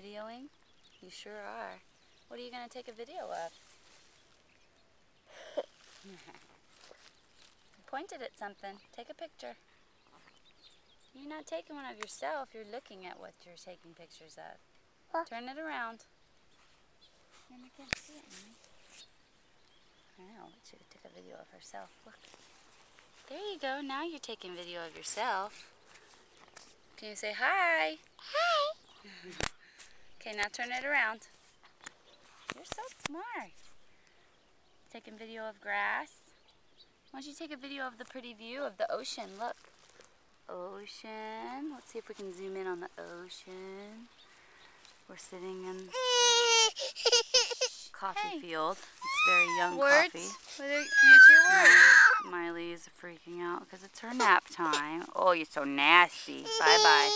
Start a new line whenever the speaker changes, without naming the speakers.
videoing? You sure are. What are you going to take a video of? Pointed at something. Take a picture. You're not taking one of yourself. You're looking at what you're taking pictures of. Turn it around. And I can't see it, Mommy. I know, but she took a video of herself. Look. There you go. Now you're taking video of yourself. Can you say hi?
Hi.
Okay, now turn it around. You're so smart. Taking video of grass. Why don't you take a video of the pretty view of the ocean? Look. Ocean. Let's see if we can zoom in on the ocean. We're sitting in coffee field. It's very young
Words?
coffee.
Use your words.
Miley is freaking out because it's her nap time. Oh, you're so nasty. Bye-bye.